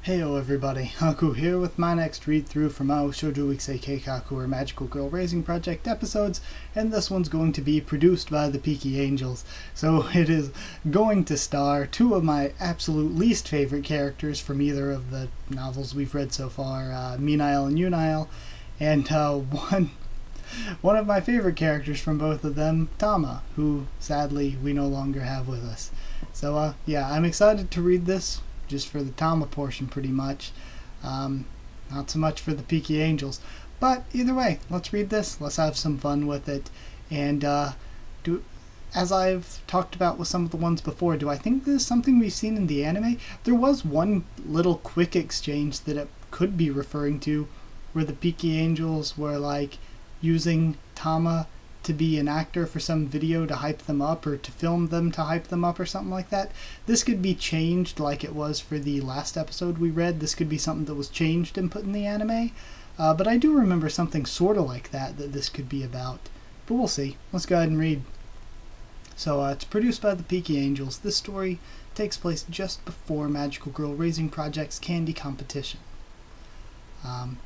Heyo everybody, Haku here with my next read-through for Mahou Shoujo Ikusei Keikaku, or Magical Girl Raising Project episodes, and this one's going to be produced by the Peaky Angels. So it is going to star two of my absolute least favorite characters from either of the novels we've read so far, Minail and Yunail, and one of my favorite characters from both of them, Tama, who sadly we no longer have with us. So yeah, I'm excited to read this. Just for the Tama portion, pretty much. Not so much for the Peaky Angels. But either way, let's read this. Let's have some fun with it. And as I've talked about with some of the ones before, do I think this is something we've seen in the anime? There was one little quick exchange that it could be referring to, where the Peaky Angels were like using Tama to be an actor for some video to hype them up, or to film them to hype them up, or something like that. This could be changed like it was for the last episode we read. This could be something that was changed and put in the anime. But I do remember something sort of like that this could be about. But we'll see. Let's go ahead and read. So it's produced by the Peaky Angels. This story takes place just before Magical Girl Raising Project's candy competition.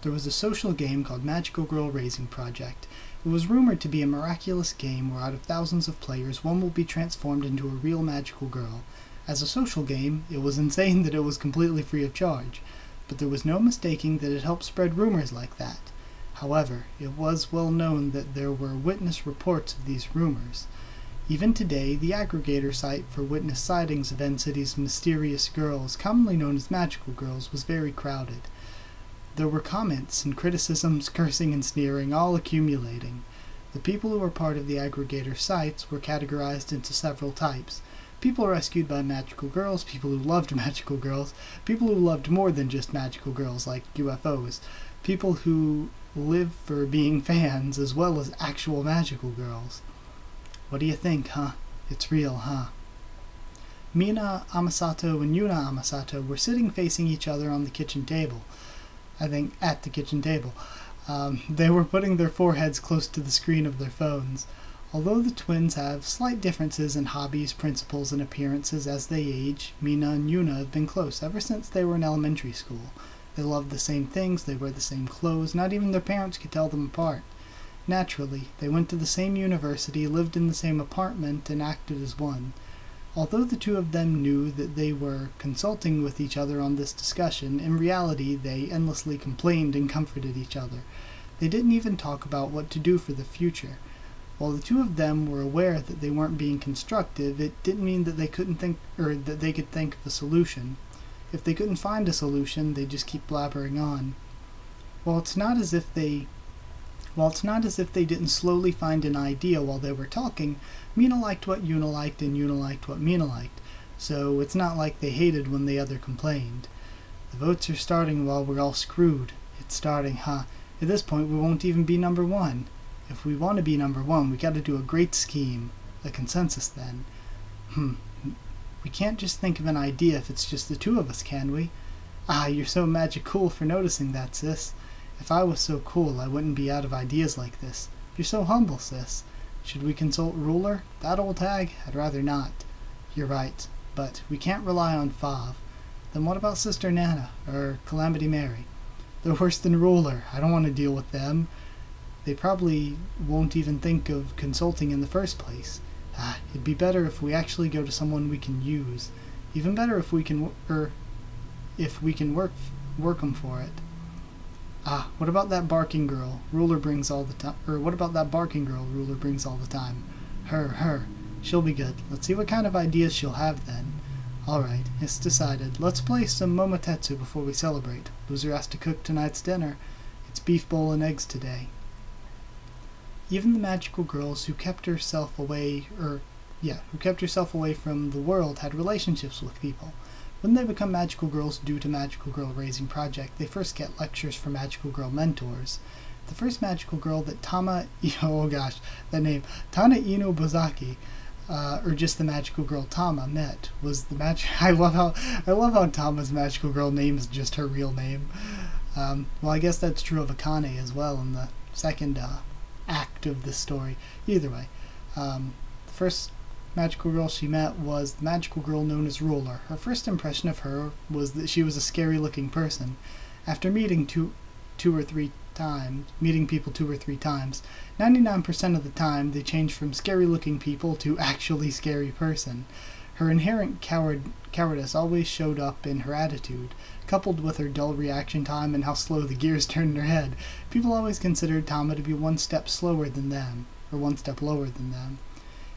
There was a social game called Magical Girl Raising Project. It was rumored to be a miraculous game where out of thousands of players, one will be transformed into a real magical girl. As a social game, it was insane that it was completely free of charge, but there was no mistaking that it helped spread rumors like that. However, it was well known that there were witness reports of these rumors. Even today, the aggregator site for witness sightings of N-City's mysterious girls, commonly known as magical girls, was very crowded. There were comments and criticisms, cursing and sneering, all accumulating. The people who were part of the aggregator sites were categorized into several types. People rescued by magical girls, people who loved magical girls, people who loved more than just magical girls like UFOs, people who live for being fans, as well as actual magical girls. What do you think, huh? It's real, huh? Mina Amasato and Yuna Amasato were sitting facing each other on the kitchen table. I think at the kitchen table. They were putting their foreheads close to the screen of their phones. Although the twins have slight differences in hobbies, principles, and appearances as they age, Mina and Yuna have been close ever since they were in elementary school. They love the same things, they wear the same clothes, not even their parents could tell them apart. Naturally, they went to the same university, lived in the same apartment, and acted as one. Although the two of them knew that they were consulting with each other on this discussion, in reality they endlessly complained and comforted each other. They didn't even talk about what to do for the future. While the two of them were aware that they weren't being constructive, it didn't mean that they couldn't think, or that they could think of a solution. If they couldn't find a solution, they'd just keep blabbering on. While it's not as if they didn't slowly find an idea while they were talking, Mina liked what Yuna liked and Yuna liked what Mina liked, so it's not like they hated when the other complained. The votes are starting while we're all screwed. It's starting, huh? At this point we won't even be number one. If we want to be number one, we gotta do a great scheme. A consensus then. We can't just think of an idea if it's just the two of us, can we? Ah, you're so magic cool for noticing that, sis. If I was so cool, I wouldn't be out of ideas like this. You're so humble, sis. Should we consult Ruler? That old hag? I'd rather not. You're right, but we can't rely on Fav. Then what about Sister Nana, or Calamity Mary? They're worse than Ruler. I don't want to deal with them. They probably won't even think of consulting in the first place. It'd be better if we actually go to someone we can use. Even better if we can work 'em for it. What about that barking girl Ruler brings all the time? Her. She'll be good. Let's see what kind of ideas she'll have then. Alright, it's decided. Let's play some Momotetsu before we celebrate. Loser has to cook tonight's dinner. It's beef bowl and eggs today. Even the magical girls who kept herself away from the world had relationships with people. When they become magical girls due to Magical Girl Raising Project, they first get lectures from magical girl mentors. The first magical girl that Tana Ino Bozaki, or just the magical girl Tama, met was the I love how Tama's magical girl name is just her real name. Well, I guess that's true of Akane as well in the second act of this story. Either way, the first magical girl she met was the magical girl known as Ruler. Her first impression of her was that she was a scary-looking person. After meeting people 2 or 3 times, 99% of the time they change from scary-looking people to actually scary person. Her inherent cowardice always showed up in her attitude, coupled with her dull reaction time and how slow the gears turned in her head. People always considered Tama to be one step lower than them.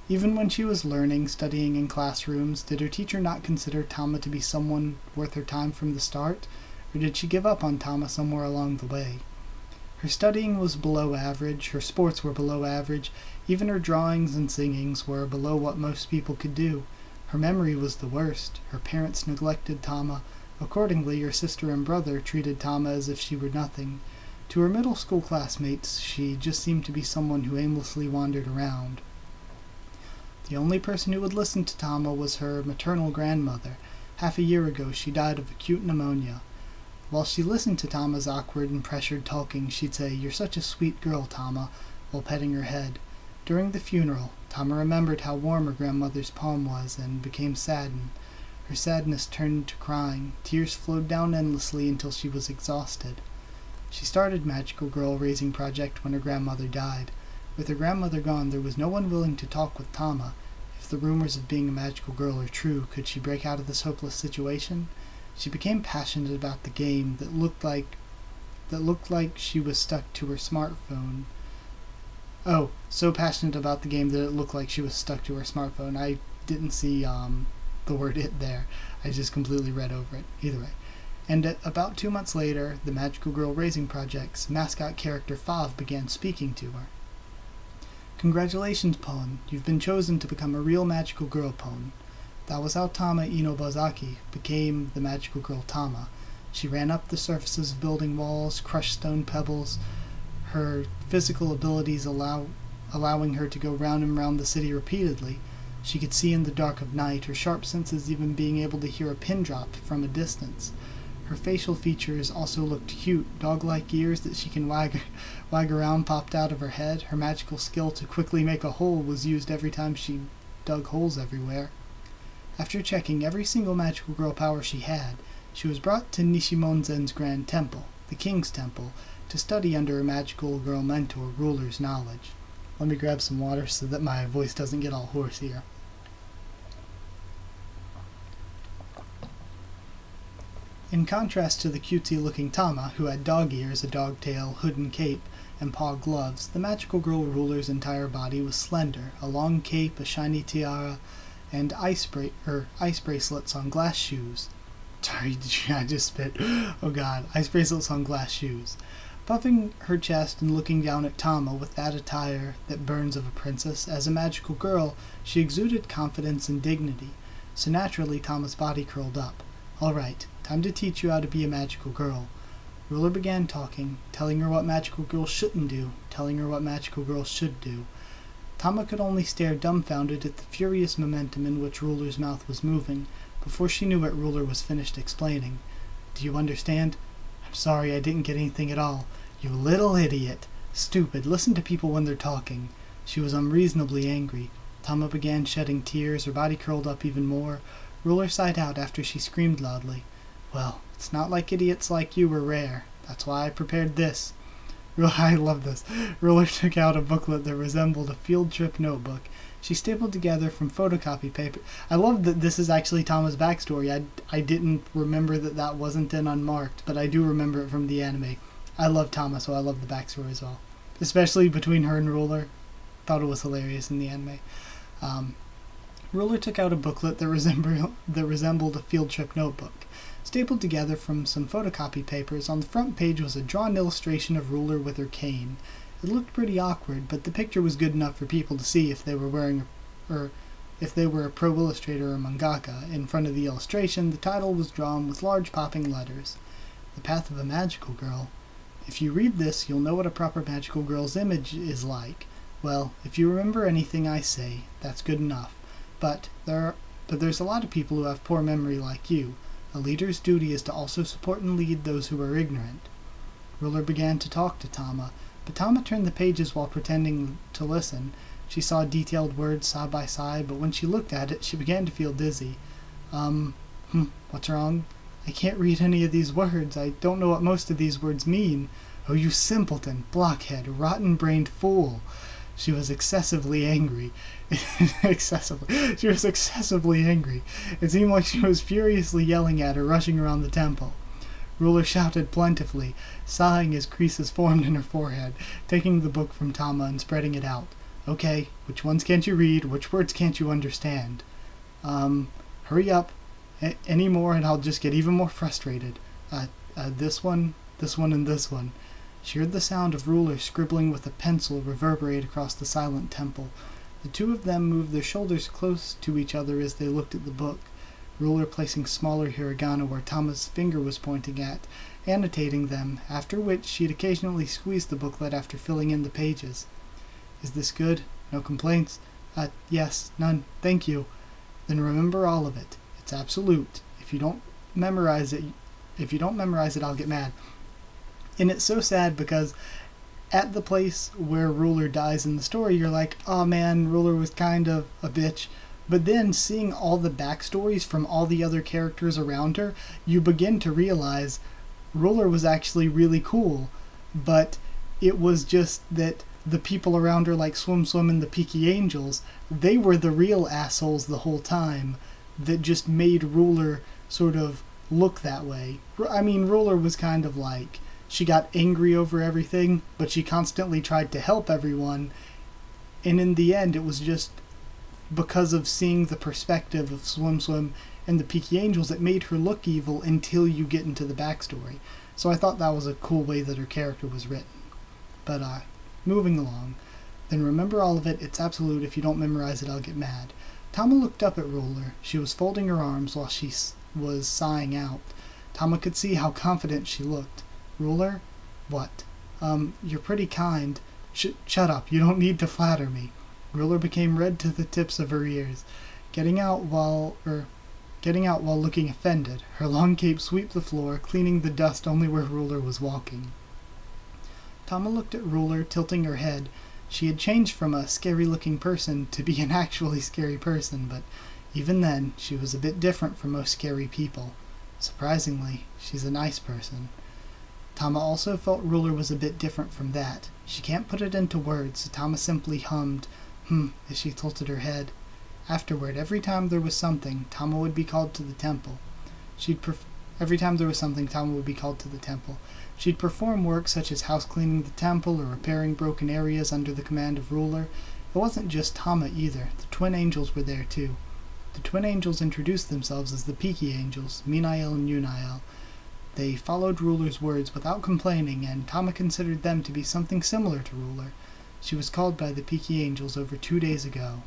Even when she was studying in classrooms, did her teacher not consider Tama to be someone worth her time from the start? Or did she give up on Tama somewhere along the way? Her studying was below average, her sports were below average, even her drawings and singings were below what most people could do. Her memory was the worst. Her parents neglected Tama. Accordingly, her sister and brother treated Tama as if she were nothing. To her middle school classmates, she just seemed to be someone who aimlessly wandered around. The only person who would listen to Tama was her maternal grandmother. Half a year ago, she died of acute pneumonia. While she listened to Tama's awkward and pressured talking, she'd say, "You're such a sweet girl, Tama," while petting her head. During the funeral, Tama remembered how warm her grandmother's palm was and became saddened. Her sadness turned to crying. Tears flowed down endlessly until she was exhausted. She started Magical Girl Raising Project when her grandmother died. With her grandmother gone, there was no one willing to talk with Tama. If the rumors of being a magical girl are true, could she break out of this hopeless situation? She became passionate about the game that looked like she was stuck to her smartphone. Oh, so passionate about the game that it looked like she was stuck to her smartphone. I didn't see the word "it" there. I just completely read over it. Either way. And about 2 months later, the Magical Girl Raising Project's mascot character Fav began speaking to her. "Congratulations, Pon. You've been chosen to become a real magical girl, Pon." That was how Tama Inobazaki became the magical girl Tama. She ran up the surfaces of building walls, crushed stone pebbles, her physical abilities allowing her to go round and round the city repeatedly. She could see in the dark of night, her sharp senses even being able to hear a pin drop from a distance. Her facial features also looked cute. Dog-like ears that she can wag around popped out of her head. Her magical skill to quickly make a hole was used every time she dug holes everywhere. After checking every single magical girl power she had, she was brought to Nishimonzen's Grand Temple, the King's Temple, to study under her magical girl mentor, Ruler's knowledge. Let me grab some water so that my voice doesn't get all hoarse here. In contrast to the cutesy-looking Tama, who had dog ears, a dog tail, hood and cape, and paw gloves, the magical girl Ruler's entire body was slender, a long cape, a shiny tiara, and ice bracelets on glass shoes. Sorry, I just spit. Oh god, ice bracelets on glass shoes. Puffing her chest and looking down at Tama with that attire that burns of a princess, as a magical girl, she exuded confidence and dignity. So naturally, Tama's body curled up. "All right, time to teach you how to be a magical girl." Ruler began talking, telling her what magical girls shouldn't do, telling her what magical girls should do. Tama could only stare dumbfounded at the furious momentum in which Ruler's mouth was moving. Before she knew it, Ruler was finished explaining. "Do you understand? I'm sorry I didn't get anything at all. You little idiot. Stupid. Listen to people when they're talking." She was unreasonably angry. Tama began shedding tears, her body curled up even more. Ruler sighed out after she screamed loudly. "Well, it's not like idiots like you were rare. That's why I prepared this." I love this. Ruler took out a booklet that resembled a field trip notebook. She stapled together from photocopy paper. I love that this is actually Tama's backstory. I didn't remember that wasn't in Unmarked, but I do remember it from the anime. I love Tama, so I love the backstory as well. Especially between her and Ruler. Thought it was hilarious in the anime. Ruler took out a booklet that resembled a field trip notebook. Stapled together from some photocopy papers, on the front page was a drawn illustration of Ruler with her cane. It looked pretty awkward, but the picture was good enough for people to see if they were a pro illustrator or mangaka. In front of the illustration, the title was drawn with large popping letters. "The Path of a Magical Girl." If you read this, you'll know what a proper magical girl's image is like. Well, if you remember anything I say, that's good enough. But there's a lot of people who have poor memory like you. A leader's duty is to also support and lead those who are ignorant. Ruler began to talk to Tama, but Tama turned the pages while pretending to listen. She saw detailed words side by side, but when she looked at it, she began to feel dizzy. What's wrong? I can't read any of these words. I don't know what most of these words mean. Oh, you simpleton, blockhead, rotten-brained fool. She was excessively angry. She was excessively angry. It seemed like she was furiously yelling at her, rushing around the temple. Ruler shouted plentifully, sighing as creases formed in her forehead, taking the book from Tama and spreading it out. Okay, which ones can't you read? Which words can't you understand? Hurry up. Any more and I'll just get even more frustrated. This one, and this one. She heard the sound of Ruler scribbling with a pencil reverberate across the silent temple. The two of them moved their shoulders close to each other as they looked at the book, Ruler placing smaller hiragana where Tama's finger was pointing at, annotating them, after which she'd occasionally squeeze the booklet after filling in the pages. Is this good? No complaints? Yes, none, thank you. Then remember all of it. It's absolute. If you don't memorize it, I'll get mad. And it's so sad because at the place where Ruler dies in the story, you're like, oh man, Ruler was kind of a bitch. But then seeing all the backstories from all the other characters around her, you begin to realize Ruler was actually really cool. But it was just that the people around her, like Swim Swim and the Peaky Angels, they were the real assholes the whole time that just made Ruler sort of look that way. I mean, Ruler was kind of like, she got angry over everything, but she constantly tried to help everyone, and in the end it was just because of seeing the perspective of Swim Swim and the Peaky Angels that made her look evil until you get into the backstory. So I thought that was a cool way that her character was written. But moving along. Then remember all of it, it's absolute. If you don't memorize it, I'll get mad. Tama looked up at Ruler. She was folding her arms while she was sighing out. Tama could see how confident she looked. Ruler? What? You're pretty kind. Shut up, you don't need to flatter me. Ruler became red to the tips of her ears, getting out while looking offended. Her long cape swept the floor, cleaning the dust only where Ruler was walking. Tama looked at Ruler, tilting her head. She had changed from a scary-looking person to be an actually scary person, but even then, she was a bit different from most scary people. Surprisingly, she's a nice person. Tama also felt Ruler was a bit different from that. She can't put it into words, so Tama simply hummed, as she tilted her head. Afterward, every time there was something, Tama would be called to the temple. Tama would be called to the temple. She'd perform work such as house-cleaning the temple or repairing broken areas under the command of Ruler. It wasn't just Tama either. The twin angels were there too. The twin angels introduced themselves as the Peaky Angels, Minael and Yunael. They followed Ruler's words without complaining, and Tama considered them to be something similar to Ruler. She was called by the Peaky Angels over 2 days ago.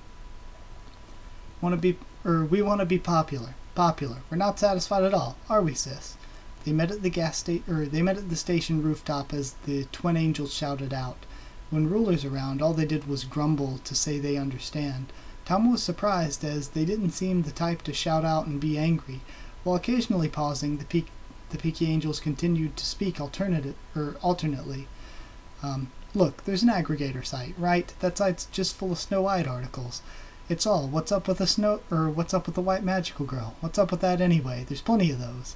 We want to be popular. Popular. We're not satisfied at all, are we, sis? They met at the station rooftop as the twin angels shouted out. When Ruler's around, all they did was grumble to say they understand. Tama was surprised, as they didn't seem the type to shout out and be angry. While occasionally pausing, the Peaky Angels continued to speak alternately. Look, there's an aggregator site, right? That site's just full of Snow White articles. It's all, what's up with what's up with the white magical girl? What's up with that anyway? There's plenty of those.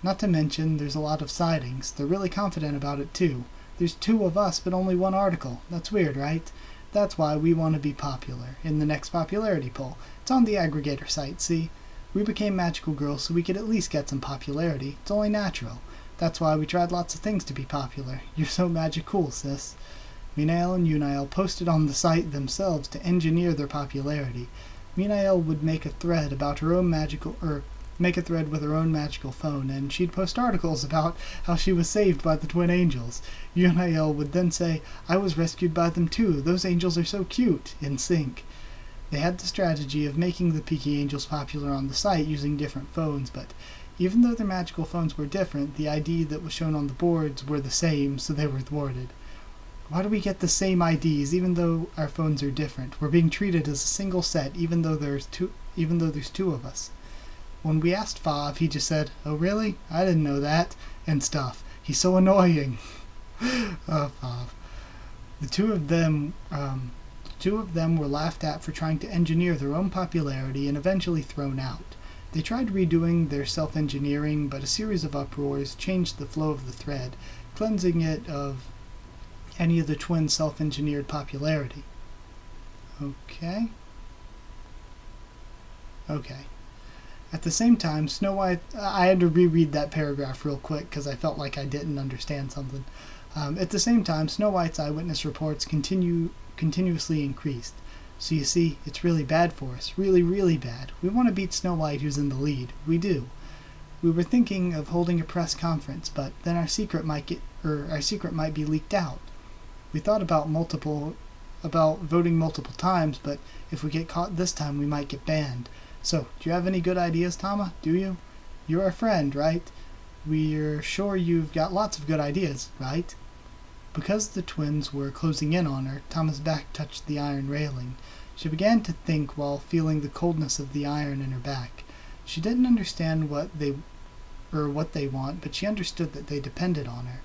Not to mention, there's a lot of sightings. They're really confident about it, too. There's 2 of us, but only 1 article. That's weird, right? That's why we want to be popular in the next popularity poll. It's on the aggregator site, see? We became magical girls so we could at least get some popularity. It's only natural. That's why we tried lots of things to be popular. You're so magic-cool, sis. Minael and Yunael posted on the site themselves to engineer their popularity. Minael would make a thread with her own magical phone, and she'd post articles about how she was saved by the twin angels. Yunael would then say, I was rescued by them too, those angels are so cute, in sync. They had the strategy of making the Peaky Angels popular on the site using different phones, but even though their magical phones were different, the ID that was shown on the boards were the same, so they were thwarted. Why do we get the same IDs even though our phones are different? We're being treated as a single set even though there's two of us. When we asked Fav, he just said, oh really? I didn't know that, and stuff. He's so annoying. Oh, Fav. The two of them The two of them were laughed at for trying to engineer their own popularity and eventually thrown out. They tried redoing their self-engineering, but a series of uproars changed the flow of the thread, cleansing it of any of the twins' self-engineered popularity. Okay. At the same time, Snow White... I had to reread that paragraph real quick because I felt like I didn't understand something. At the same time, Snow White's eyewitness reports continuously increased. So you see, it's really bad for us. Really, really bad. We want to beat Snow White, who's in the lead. We do. We were thinking of holding a press conference, but then our secret might be leaked out. We thought about voting multiple times, but if we get caught this time, we might get banned. So, do you have any good ideas, Tama? Do you? You're our friend, right? We're sure you've got lots of good ideas, right? Because the twins were closing in on her, Tama's back touched the iron railing. She began to think while feeling the coldness of the iron in her back. She didn't understand what they want, but she understood that they depended on her.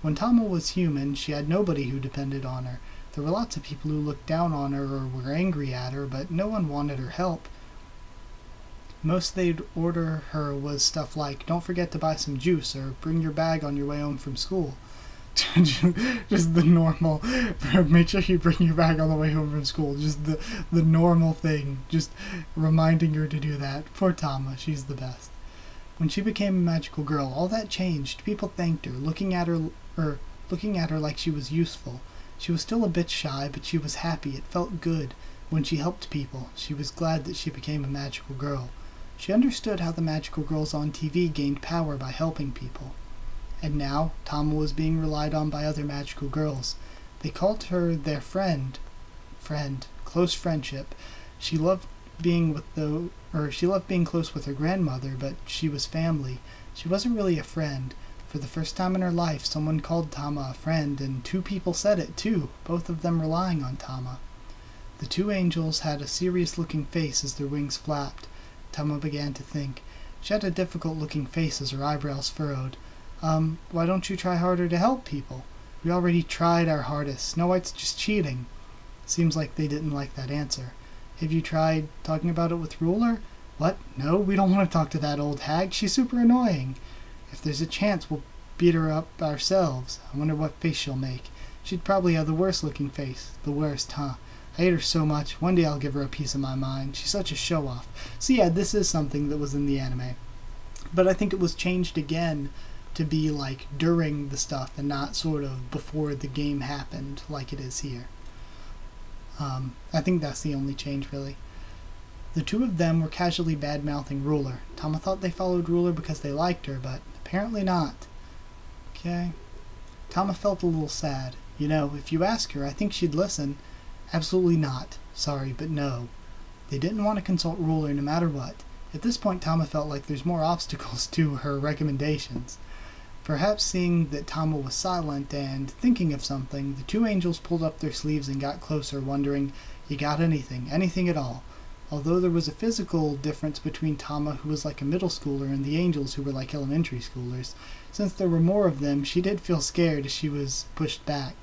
When Tama was human, she had nobody who depended on her. There were lots of people who looked down on her or were angry at her, but no one wanted her help. Most they'd order her was stuff like, don't forget to buy some juice, or bring your bag on your way home from school. Just the normal, make sure you bring your bag on the way home from school. Just the normal thing, just reminding her to do that. Poor Tama, she's the best. When she became a magical girl, all that changed. People thanked her, looking at her like she was useful. She was still a bit shy, but she was happy. It felt good when she helped people. She was glad that she became a magical girl. She understood how the magical girls on TV gained power by helping people. And now, Tama was being relied on by other magical girls. They called her their friend, close friendship. She loved being close with her grandmother, but she was family. She wasn't really a friend. For the first time in her life, someone called Tama a friend, and two people said it too, both of them relying on Tama. The two angels had a serious-looking face as their wings flapped. Tama began to think. She had a difficult-looking face as her eyebrows furrowed. Why don't you try harder to help people? We already tried our hardest. Snow White's just cheating. Seems like they didn't like that answer. Have you tried talking about it with Ruler? What? No, we don't want to talk to that old hag. She's super annoying. If there's a chance, we'll beat her up ourselves. I wonder what face she'll make. She'd probably have the worst-looking face. The worst, huh? I hate her so much. One day I'll give her a piece of my mind. She's such a show-off. So yeah, this is something that was in the anime. But I think it was changed again to be like during the stuff and not sort of before the game happened like it is here. I think that's the only change, really. The two of them were casually bad-mouthing Ruler. Tama thought they followed Ruler because they liked her, but apparently not. Okay. Tama felt a little sad. You know, if you ask her, I think she'd listen. Absolutely not. Sorry, but no. They didn't want to consult Ruler no matter what. At this point, Tama felt like there's more obstacles to her recommendations. Perhaps seeing that Tama was silent and thinking of something, the two angels pulled up their sleeves and got closer, wondering, you got anything? Anything at all? Although there was a physical difference between Tama, who was like a middle schooler, and the angels, who were like elementary schoolers, since there were more of them, she did feel scared as she was pushed back.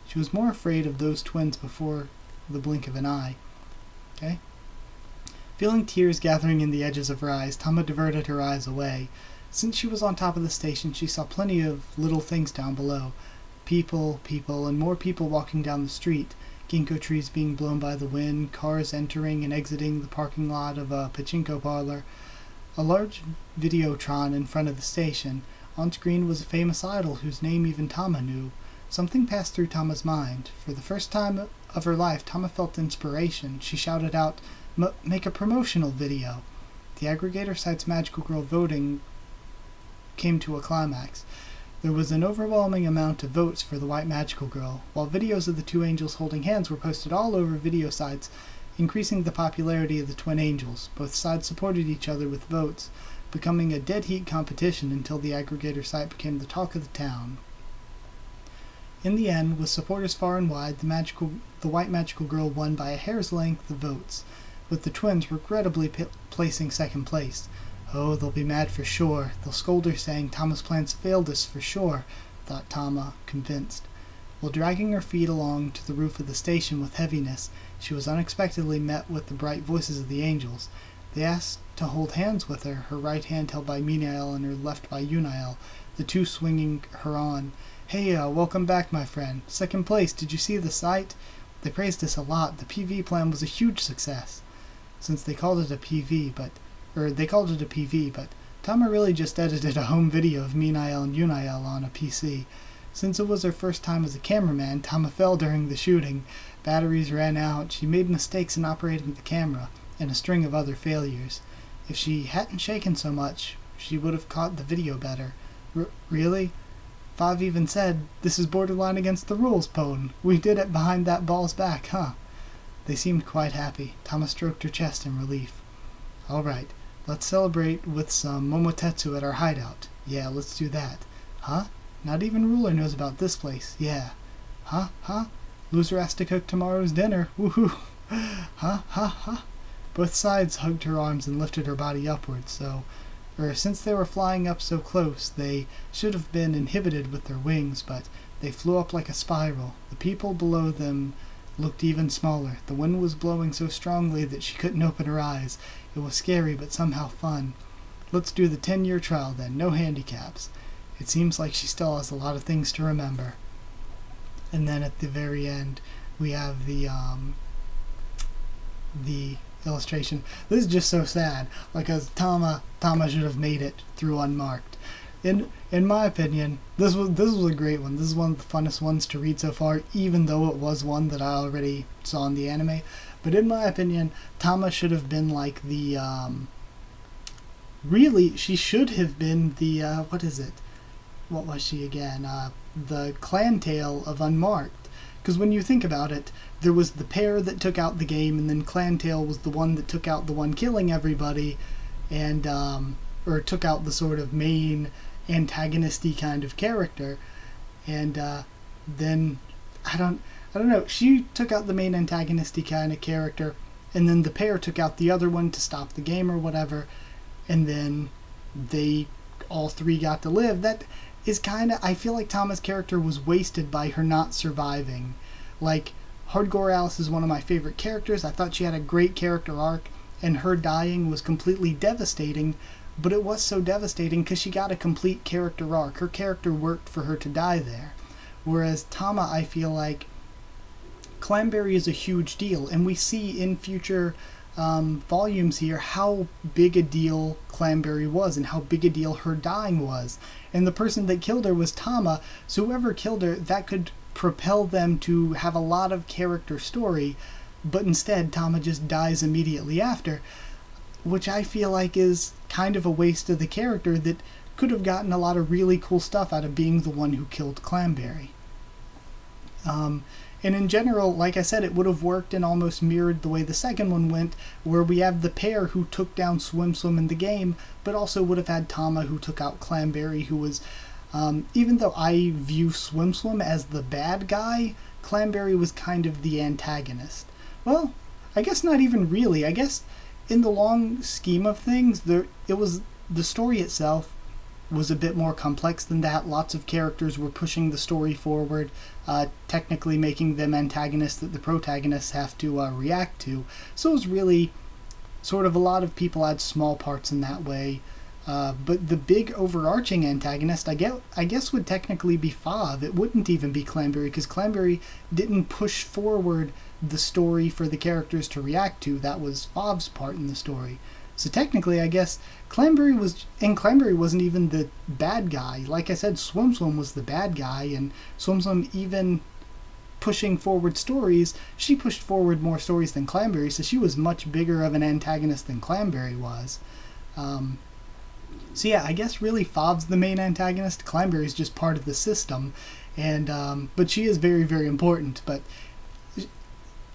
She was more afraid of those twins before the blink of an eye. Okay? Feeling tears gathering in the edges of her eyes, Tama diverted her eyes away. Since she was on top of the station, she saw plenty of little things down below. People, and more people walking down the street. Ginkgo trees being blown by the wind, cars entering and exiting the parking lot of a pachinko parlor. A large videotron in front of the station. On screen was a famous idol whose name even Tama knew. Something passed through Tama's mind. For the first time of her life, Tama felt inspiration. She shouted out, make a promotional video. The aggregator site's Magical Girl voting came to a climax. There was an overwhelming amount of votes for the White Magical Girl, while videos of the two angels holding hands were posted all over video sites, increasing the popularity of the twin angels. Both sides supported each other with votes, becoming a dead-heat competition until the aggregator site became the talk of the town. In the end, with supporters far and wide, the White Magical Girl won by a hair's length of votes, with the twins regrettably placing second place. Oh, they'll be mad for sure. They'll scold her saying Tama's plans failed us for sure, thought Tama, convinced. While dragging her feet along to the roof of the station with heaviness, she was unexpectedly met with the bright voices of the angels. They asked to hold hands with her, her right hand held by Minael and her left by Unael, the two swinging her on. "Hey, welcome back, my friend. Second place, did you see the sight? They praised us a lot. The PV plan was a huge success." Since they called it a PV, but Tama really just edited a home video of Minael and Unael on a PC. Since it was her first time as a cameraman, Tama fell during the shooting. Batteries ran out, she made mistakes in operating the camera, and a string of other failures. If she hadn't shaken so much, she would have caught the video better. Really? Fav even said, "This is borderline against the rules, Pone. We did it behind that ball's back, huh?" They seemed quite happy. Tama stroked her chest in relief. "Alright, let's celebrate with some momotetsu at our hideout." "Yeah, let's do that." "Huh? Not even Ruler knows about this place." "Yeah." "Huh? Loser has to cook tomorrow's dinner. Woohoo!" Huh? Both sides hugged her arms and lifted her body upwards, since they were flying up so close, they should have been inhibited with their wings, but they flew up like a spiral. The people below them looked even smaller. The wind was blowing so strongly that she couldn't open her eyes. It was scary, but somehow fun. "Let's do the 10-year trial then, no handicaps." It seems like she still has a lot of things to remember. And then at the very end, we have the illustration. This is just so sad, because Tama should have made it through unmarked. In my opinion, this was a great one. This is one of the funnest ones to read so far, even though it was one that I already saw in the anime. But in my opinion, Tama should have been like the really, she should have been the what was she again? The clan tale of Unmarked. Because when you think about it, there was the pair that took out the game, and then Clan Tail was the one that took out the one killing everybody, and or took out the sort of main antagonisty kind of character. And then I don't know. She took out the main antagonisty kind of character, and then the pair took out the other one to stop the game or whatever, and then they all three got to live. That is kind of, I feel like Tama's character was wasted by her not surviving. Like, Hardcore Alice is one of my favorite characters. I thought she had a great character arc, and her dying was completely devastating, but it was so devastating because she got a complete character arc. Her character worked for her to die there. Whereas Tama, I feel like, Clanberry is a huge deal, and we see in future volumes here how big a deal Clanberry was and how big a deal her dying was. And the person that killed her was Tama, so whoever killed her, that could propel them to have a lot of character story, but instead Tama just dies immediately after, which I feel like is kind of a waste of the character that could have gotten a lot of really cool stuff out of being the one who killed Clanberry. And in general, like I said, it would have worked and almost mirrored the way the second one went, where we have the pair who took down Swim Swim in the game, but also would have had Tama who took out Clanberry, who was, even though I view Swim Swim as the bad guy, Clanberry was kind of the antagonist. Well, I guess not even really. I guess in the long scheme of things, the story itself was a bit more complex than that. Lots of characters were pushing the story forward, technically making them antagonists that the protagonists have to react to. So it was really sort of a lot of people had small parts in that way. But the big overarching antagonist, I guess would technically be Fav. It wouldn't even be Clanberry, because Clanberry didn't push forward the story for the characters to react to. That was Fav's part in the story. So technically, I guess Clanberry wasn't even the bad guy. Like I said, Swim Swim was the bad guy, and Swim Swim, even pushing forward stories, she pushed forward more stories than Clanberry, so she was much bigger of an antagonist than Clanberry was. So yeah, I guess really Fav's the main antagonist. Clanberry's just part of the system, and but she is very, very important. But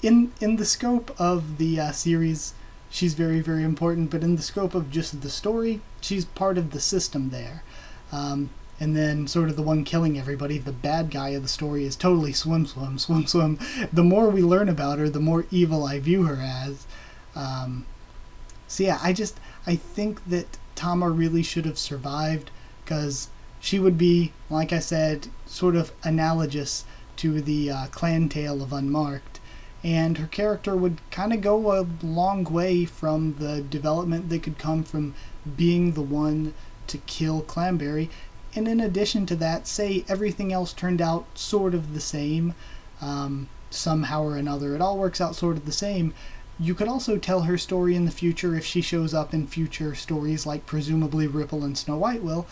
in the scope of the series, she's very, very important, but in the scope of just the story, she's part of the system there. And then sort of the one killing everybody, the bad guy of the story, is totally Swim Swim. Swim Swim, the more we learn about her, the more evil I view her as. So yeah, I think that Tama really should have survived, because she would be, like I said, sort of analogous to the clan tale of Unmarked, and her character would kind of go a long way from the development that could come from being the one to kill Clanberry. And in addition to that, say everything else turned out sort of the same, somehow or another, it all works out sort of the same. You could also tell her story in the future if she shows up in future stories, like presumably Ripple and Snow White will.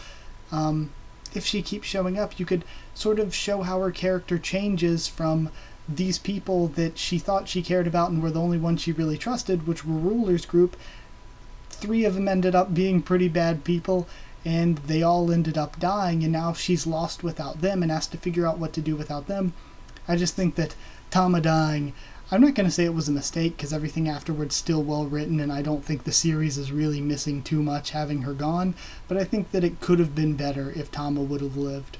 If she keeps showing up, you could sort of show how her character changes from these people that she thought she cared about and were the only ones she really trusted, which were Ruler's group. 3 of them ended up being pretty bad people, and they all ended up dying, and now she's lost without them and has to figure out what to do without them. I just think that Tama dying, I'm not going to say it was a mistake, because everything afterwards still well written, and I don't think the series is really missing too much having her gone, but I think that it could have been better if Tama would have lived.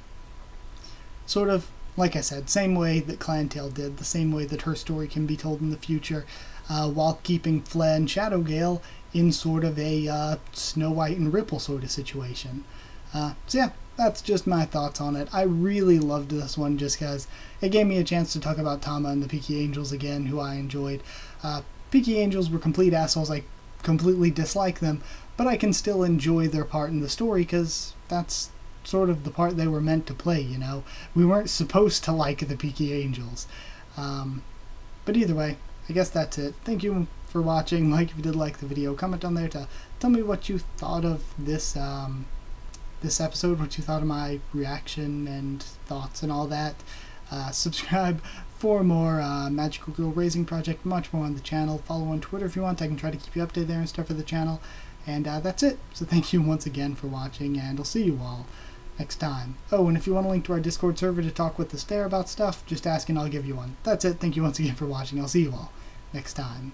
Sort of, like I said, same way that Clantail did, the same way that her story can be told in the future, while keeping Flea and Shadowgale in sort of a Snow White and Ripple sort of situation. So yeah, that's just my thoughts on it. I really loved this one just because it gave me a chance to talk about Tama and the Peaky Angels again, who I enjoyed. Peaky Angels were complete assholes. I completely dislike them, but I can still enjoy their part in the story because that's sort of the part they were meant to play, you know. We weren't supposed to like the Peaky Angels. But either way, I guess that's it. Thank you for watching. Like if you did like the video, comment down there to tell me what you thought of this this episode, what you thought of my reaction and thoughts and all that. Subscribe for more Magical Girl Raising Project, much more on the channel. Follow on Twitter if you want. I can try to keep you updated there and stuff for the channel. And that's it. So thank you once again for watching, and I'll see you all next time. Oh, and if you want a link to our Discord server to talk with the Stare about stuff, just ask and I'll give you one. That's it. Thank you once again for watching. I'll see you all next time.